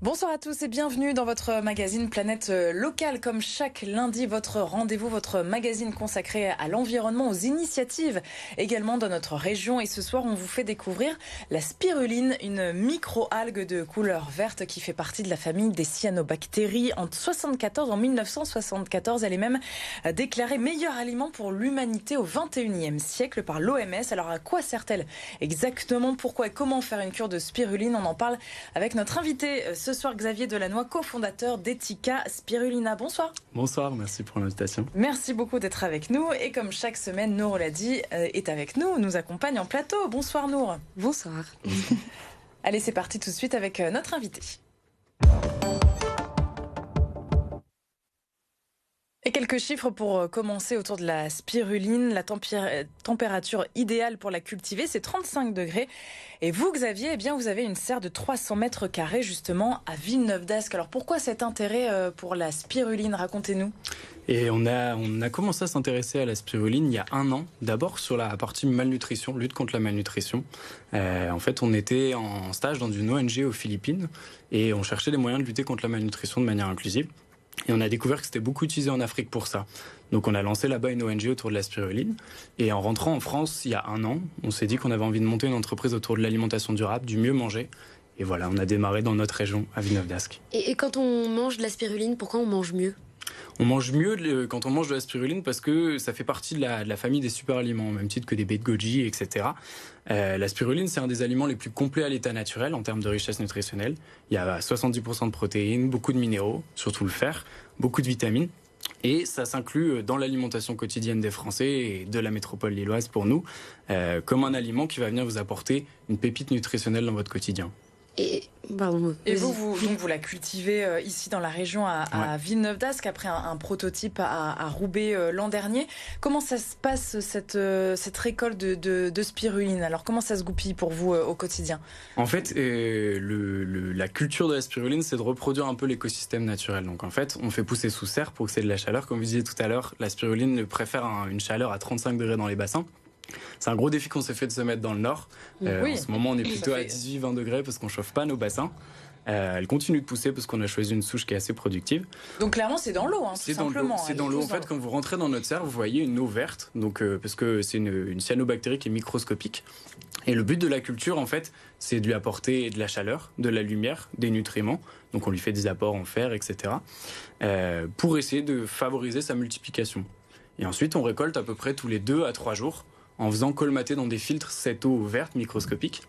Bonsoir à tous et bienvenue dans votre magazine Planète Locale. Comme chaque lundi, votre rendez-vous, votre magazine consacré à l'environnement, aux initiatives également dans notre région. Et ce soir, on vous fait découvrir la spiruline, une micro-algue de couleur verte qui fait partie de la famille des cyanobactéries. En 1974, elle est même déclarée meilleur aliment pour l'humanité au 21e siècle par l'OMS. Alors à quoi sert-elle exactement? Pourquoi et comment faire une cure de spiruline? On en parle avec notre invité ce soir, Xavier Delannoy, cofondateur d'Etika Spirulina. Bonsoir. Bonsoir, merci pour l'invitation. Merci beaucoup d'être avec nous. Et comme chaque semaine, Nour Oladi est avec nous, nous accompagne en plateau. Bonsoir Nour. Bonsoir. Allez, c'est parti tout de suite avec notre invité. Et quelques chiffres pour commencer autour de la spiruline. La température idéale pour la cultiver, c'est 35 degrés. Et vous, Xavier, eh bien, vous avez une serre de 300 mètres carrés justement à Villeneuve-d'Ascq. Alors pourquoi cet intérêt pour la spiruline? Racontez-nous. Et on a commencé à s'intéresser à la spiruline il y a 1 an. D'abord sur la partie malnutrition, lutte contre la malnutrition. En fait, on était en stage dans une ONG aux Philippines et on cherchait des moyens de lutter contre la malnutrition de manière inclusive. Et on a découvert que c'était beaucoup utilisé en Afrique pour ça. Donc on a lancé là-bas une ONG autour de la spiruline. Et en rentrant en France il y a 1 an, on s'est dit qu'on avait envie de monter une entreprise autour de l'alimentation durable, du mieux manger. Et voilà, on a démarré dans notre région, à Villeneuve-d'Ascq. Et quand on mange de la spiruline, pourquoi on mange mieux? On mange mieux quand on mange de la spiruline parce que ça fait partie de la famille des super aliments, au même titre que des baies de goji, etc. La spiruline, c'est un des aliments les plus complets à l'état naturel en termes de richesse nutritionnelle. Il y a 70% de protéines, beaucoup de minéraux, surtout le fer, beaucoup de vitamines. Et ça s'inclut dans l'alimentation quotidienne des Français et de la métropole lilloise pour nous, comme un aliment qui va venir vous apporter une pépite nutritionnelle dans votre quotidien. Et vous la cultivez ici dans la région à Villeneuve-d'Ascq après un prototype à Roubaix l'an dernier. Comment ça se passe cette récolte de spiruline? Alors comment ça se goupille pour vous au quotidien? En fait, la culture de la spiruline, c'est de reproduire un peu l'écosystème naturel. Donc en fait, on fait pousser sous serre pour que c'est de la chaleur. Comme vous disiez tout à l'heure, la spiruline préfère une chaleur à 35 degrés dans les bassins. C'est un gros défi qu'on s'est fait de se mettre dans le nord. En ce moment, on est plutôt à 18-20 degrés parce qu'on ne chauffe pas nos bassins. Elle continue de pousser parce qu'on a choisi une souche qui est assez productive. Donc clairement, c'est dans l'eau, tout simplement. C'est dans l'eau. En fait, quand vous rentrez dans notre serre, vous voyez une eau verte, donc, parce que c'est une cyanobactérie qui est microscopique. Et le but de la culture, en fait, c'est de lui apporter de la chaleur, de la lumière, des nutriments. Donc on lui fait des apports en fer, etc. Pour essayer de favoriser sa multiplication. Et ensuite, on récolte à peu près tous les 2 à 3 jours en faisant colmater dans des filtres cette eau verte microscopique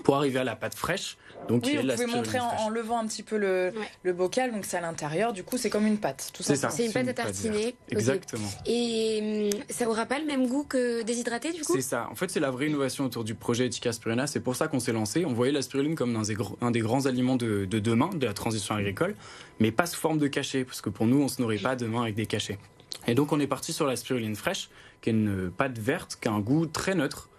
pour arriver à la pâte fraîche. Donc oui, vous pouvez montrer en levant un petit peu le bocal, donc c'est à l'intérieur, du coup c'est comme une pâte, tout simplement. C'est une pâte à tartiner. Exactement. Et ça n'aura pas le même goût que déshydraté du coup? C'est ça, en fait c'est la vraie innovation autour du projet Etika Spirulina, c'est pour ça qu'on s'est lancé. On voyait la spiruline comme un des grands aliments de demain, de la transition agricole, mais pas sous forme de cachet, parce que pour nous on ne se nourrit pas demain avec des cachets. Et donc on est parti sur la spiruline fraîche, qui est une pâte verte, qui a un goût très neutre,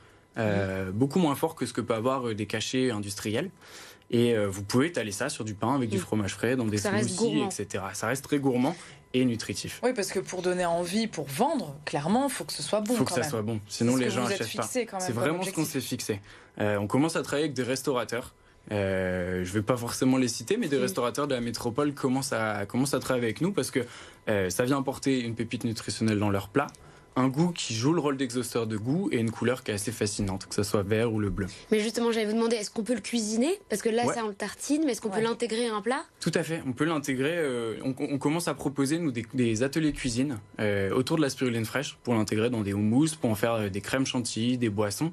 beaucoup moins fort que ce que peut avoir des cachets industriels. Et vous pouvez étaler ça sur du pain avec du fromage frais, dans des smoothies, etc. Ça reste très gourmand et nutritif. Oui, parce que pour donner envie, pour vendre, clairement, il faut que ce soit bon. Il faut que ça soit bon, sinon les gens n'achètent pas. C'est vraiment ce qu'on s'est fixé. On commence à travailler avec des restaurateurs. Je ne vais pas forcément les citer, mais des restaurateurs de la métropole commencent à travailler avec nous parce que ça vient apporter une pépite nutritionnelle dans leur plat, un goût qui joue le rôle d'exhausteur de goût et une couleur qui est assez fascinante, que ce soit vert ou le bleu. Mais justement, j'allais vous demander, est-ce qu'on peut le cuisiner? Parce que là, ça, on le tartine, mais est-ce qu'on peut l'intégrer à un plat? Tout à fait, on peut l'intégrer. On commence à proposer, nous, des ateliers cuisine autour de la spiruline fraîche pour l'intégrer dans des houmous, pour en faire des crèmes chantilly, des boissons.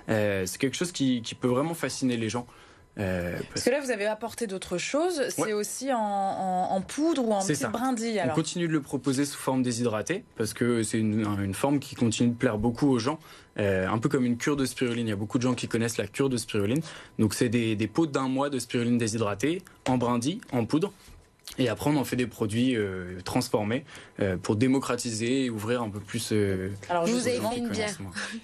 C'est quelque chose qui peut vraiment fasciner les gens. Parce que là, vous avez apporté d'autres choses. C'est aussi en poudre ou en petites brindilles. Alors. On continue de le proposer sous forme déshydratée parce que c'est une forme qui continue de plaire beaucoup aux gens. Un peu comme une cure de spiruline. Il y a beaucoup de gens qui connaissent la cure de spiruline. Donc, c'est des pots d'1 mois de spiruline déshydratée en brindilles, en poudre. Et après, on en fait des produits transformés pour démocratiser et ouvrir un peu plus. Alors, je vous ai fait une bière.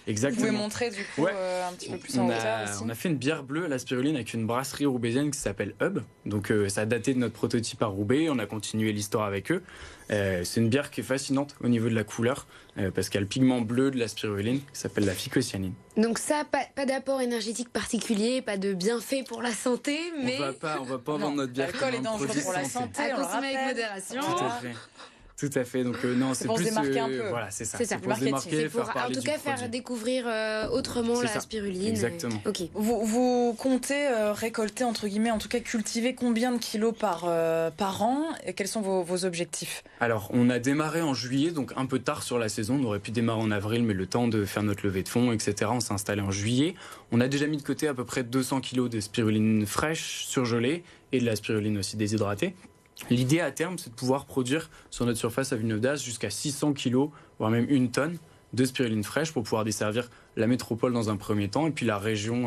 Exactement. Vous pouvez montrer du coup un petit peu plus en hauteur aussi. On a fait une bière bleue à la spiruline avec une brasserie roubaisienne qui s'appelle Hub. Donc, ça a daté de notre prototype à Roubaix. On a continué l'histoire avec eux. C'est une bière qui est fascinante au niveau de la couleur, parce qu'il y a le pigment bleu de la spiruline qui s'appelle la phycocyanine. Donc ça, pas d'apport énergétique particulier, pas de bienfait pour la santé, mais... On va pas vendre notre bière comme un produit pour la santé. À consommer avec modération. Tout à fait. Donc non, c'est pour plus se démarquer un peu. Voilà, c'est ça. C'est pour se démarquer, pour, en tout cas, faire découvrir autrement la spiruline. Exactement. Okay. Vous comptez récolter, entre guillemets, en tout cas cultiver combien de kilos par an, et quels sont vos objectifs? Alors, on a démarré en juillet, donc un peu tard sur la saison. On aurait pu démarrer en avril, mais le temps de faire notre levée de fonds, etc., on s'est installé en juillet. On a déjà mis de côté à peu près 200 kilos de spiruline fraîche, surgelée, et de la spiruline aussi déshydratée. L'idée à terme, c'est de pouvoir produire sur notre surface à Villeneuve-d'Ascq jusqu'à 600 kg, voire même 1 tonne de spiruline fraîche pour pouvoir desservir la métropole dans un premier temps et puis la région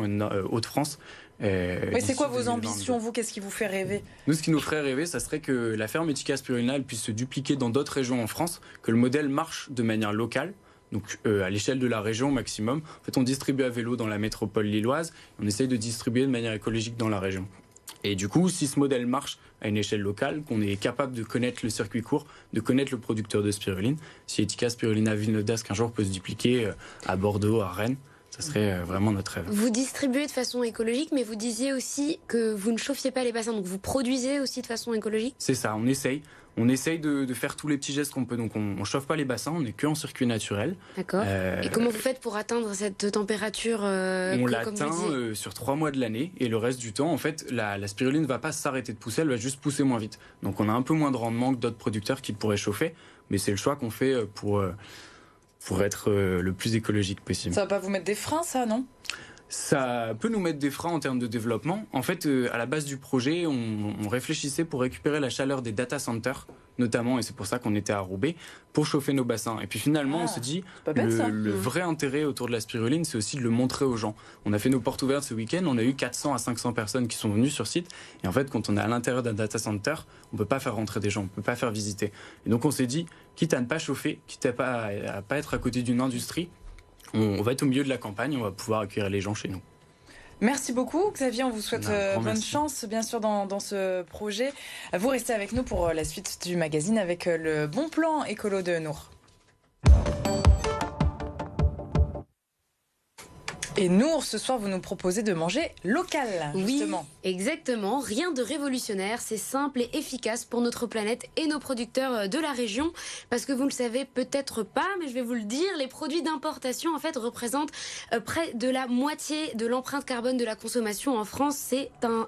Hauts-de-France. C'est quoi vos ambitions, vous? Qu'est-ce qui vous fait rêver? Nous, ce qui nous ferait rêver, ça serait que la ferme Etica Spirulina puisse se dupliquer dans d'autres régions en France, que le modèle marche de manière locale. Donc à l'échelle de la région au maximum. En fait, on distribue à vélo dans la métropole lilloise, on essaye de distribuer de manière écologique dans la région. Et du coup, si ce modèle marche à une échelle locale, qu'on est capable de connaître le circuit court, de connaître le producteur de spiruline, si Etica Spirulina Villeneuve-d'Ascq un jour peut se dupliquer à Bordeaux, à Rennes, ça serait vraiment notre rêve. Vous distribuez de façon écologique, mais vous disiez aussi que vous ne chauffiez pas les bassins, donc vous produisez aussi de façon écologique? C'est ça, on essaye. On essaye de faire tous les petits gestes qu'on peut. Donc on ne chauffe pas les bassins, on n'est que en circuit naturel. D'accord. Et comment vous faites pour atteindre cette température On l'atteint sur 3 mois de l'année. Et le reste du temps, en fait, la spiruline ne va pas s'arrêter de pousser, elle va juste pousser moins vite. Donc on a un peu moins de rendement que d'autres producteurs qui pourraient chauffer. Mais c'est le choix qu'on fait pour être le plus écologique possible. Ça va pas vous mettre des freins, ça, non ? Ça peut nous mettre des freins en termes de développement. En fait, à la base du projet, on réfléchissait pour récupérer la chaleur des data centers, notamment, et c'est pour ça qu'on était à Roubaix, pour chauffer nos bassins. Et puis finalement, on se dit, le vrai intérêt autour de la spiruline, c'est aussi de le montrer aux gens. On a fait nos portes ouvertes ce week-end, on a eu 400 à 500 personnes qui sont venues sur site. Et en fait, quand on est à l'intérieur d'un data center, on ne peut pas faire rentrer des gens, on ne peut pas faire visiter. Et donc on s'est dit, quitte à ne pas chauffer, quitte à pas être à côté d'une industrie, on va être au milieu de la campagne, on va pouvoir accueillir les gens chez nous. Merci beaucoup Xavier, on vous souhaite bonne chance bien sûr dans ce projet. Vous restez avec nous pour la suite du magazine avec le bon plan écolo de Nour. Et Nour, ce soir, vous nous proposez de manger local, justement. Oui, exactement. Rien de révolutionnaire, c'est simple et efficace pour notre planète et nos producteurs de la région. Parce que vous ne le savez peut-être pas, mais je vais vous le dire, les produits d'importation, en fait, représentent près de la moitié de l'empreinte carbone de la consommation en France.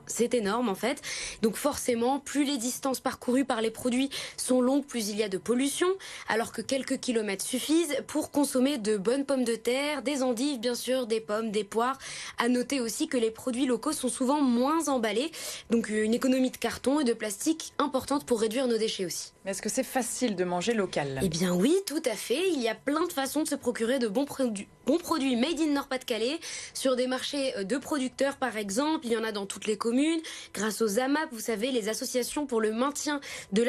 C'est énorme, en fait. Donc forcément, plus les distances parcourues par les produits sont longues, plus il y a de pollution. Alors que quelques kilomètres suffisent pour consommer de bonnes pommes de terre, des endives, bien sûr, des pommes, des poires. À noter aussi que les produits locaux sont souvent moins emballés, donc une économie de carton et de plastique importante pour réduire nos déchets aussi. Mais est-ce que c'est facile de manger local ? Eh bien oui, tout à fait. Il y a plein de façons de se procurer de bons produits made in Nord-Pas-de-Calais sur des marchés de producteurs par exemple. Il y en a dans toutes les communes. Grâce aux AMAP, vous savez, les associations pour le maintien de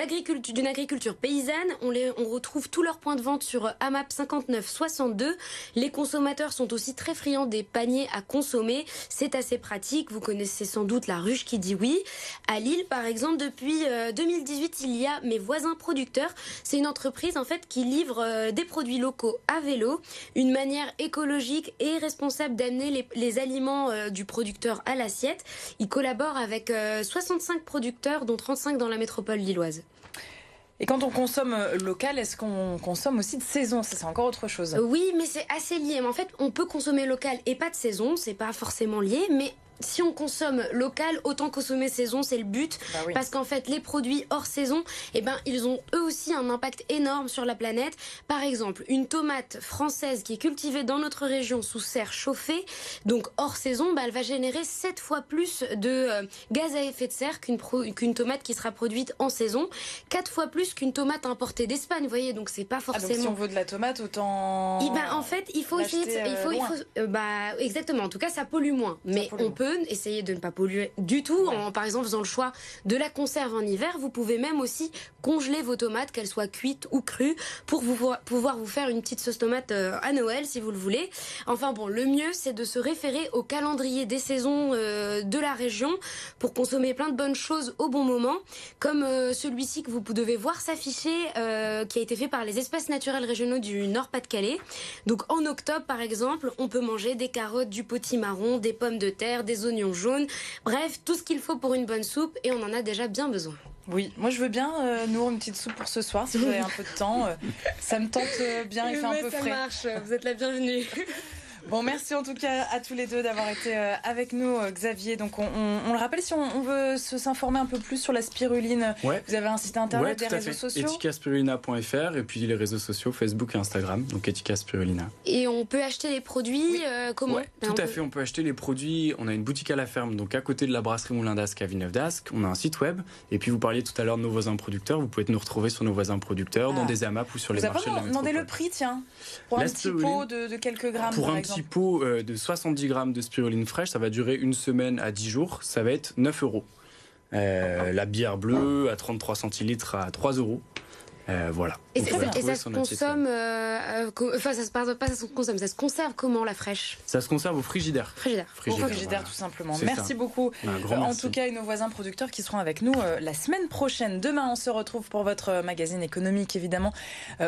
d'une agriculture paysanne. On retrouve tous leurs points de vente sur AMAP 5962. Les consommateurs sont aussi très friands des paniers à consommer. C'est assez pratique. Vous connaissez sans doute la ruche qui dit oui. À Lille, par exemple, depuis 2018, il y a Mes Voisins Producteurs. C'est une entreprise en fait qui livre des produits locaux à vélo. Une manière écologique et responsable d'amener les aliments du producteur à l'assiette. Il collabore avec 65 producteurs, dont 35 dans la métropole lilloise. Et quand on consomme local, est-ce qu'on consomme aussi de saison ? Ça, c'est encore autre chose. Oui, mais c'est assez lié. Mais en fait, on peut consommer local et pas de saison. C'est pas forcément lié, mais si on consomme local, autant consommer saison, c'est le but. Bah oui. Parce qu'en fait, les produits hors saison, ils ont eux aussi un impact énorme sur la planète. Par exemple, une tomate française qui est cultivée dans notre région sous serre chauffée, donc hors saison, elle va générer 7 fois plus de gaz à effet de serre qu'une tomate qui sera produite en saison, 4 fois plus qu'une tomate importée d'Espagne, vous voyez, donc c'est pas forcément... donc si on veut de la tomate, autant... en fait, il faut essayer... exactement, en tout cas, ça pollue moins. Mais on peut peu, essayez de ne pas polluer du tout, par exemple faisant le choix de la conserve en hiver. Vous pouvez même aussi congeler vos tomates, qu'elles soient cuites ou crues, pour pouvoir vous faire une petite sauce tomate à Noël si vous le voulez. Enfin bon, le mieux c'est de se référer au calendrier des saisons de la région pour consommer plein de bonnes choses au bon moment, comme celui-ci que vous devez voir s'afficher, qui a été fait par les espaces naturels régionaux du Nord-Pas-de-Calais. Donc en octobre par exemple, on peut manger des carottes, du potimarron, des pommes de terre, des oignons jaunes, bref, tout ce qu'il faut pour une bonne soupe, et on en a déjà bien besoin. Oui, moi je veux bien nourrir une petite soupe pour ce soir si vous avez un peu de temps. Ça me tente bien, il fait un peu frais. Ça marche, vous êtes la bienvenue. Bon, merci en tout cas à tous les deux d'avoir été avec nous, Xavier. Donc on le rappelle, si on veut s'informer un peu plus sur la spiruline, vous avez un site internet, des réseaux sociaux, eticaspirulina.fr, et puis les réseaux sociaux Facebook et Instagram, donc Etica Spirulina. Et on peut acheter les produits comment? Tout à fait, on peut acheter les produits. On a une boutique à la ferme, donc à côté de la brasserie Moulin d'Ascq à Villeneuve d'Ascq. On a un site web, et puis vous parliez tout à l'heure de nos voisins producteurs. Vous pouvez nous retrouver sur nos voisins producteurs, dans des AMAP ou sur les marchés de la métropole. Demandez le prix, tiens, pour un petit pot de quelques grammes, pour par un exemple. Petit pot de 70 grammes de spiruline fraîche, ça va durer une semaine à 10 jours, ça va être 9 €. La bière bleue à 33 centilitres à 3 €. Voilà. Et ça se consomme, ça se conserve comment, la fraîche? Ça se conserve au frigidaire. Frigidaire, voilà. Tout simplement. Merci beaucoup. En tout cas, et nos voisins producteurs qui seront avec nous la semaine prochaine. Demain, on se retrouve pour votre magazine économique, évidemment,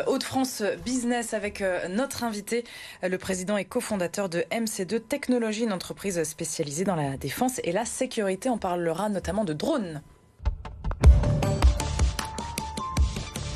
Hauts-de-France Business, avec notre invité, le président et cofondateur de MC2 Technologies, une entreprise spécialisée dans la défense et la sécurité. On parlera notamment de drones.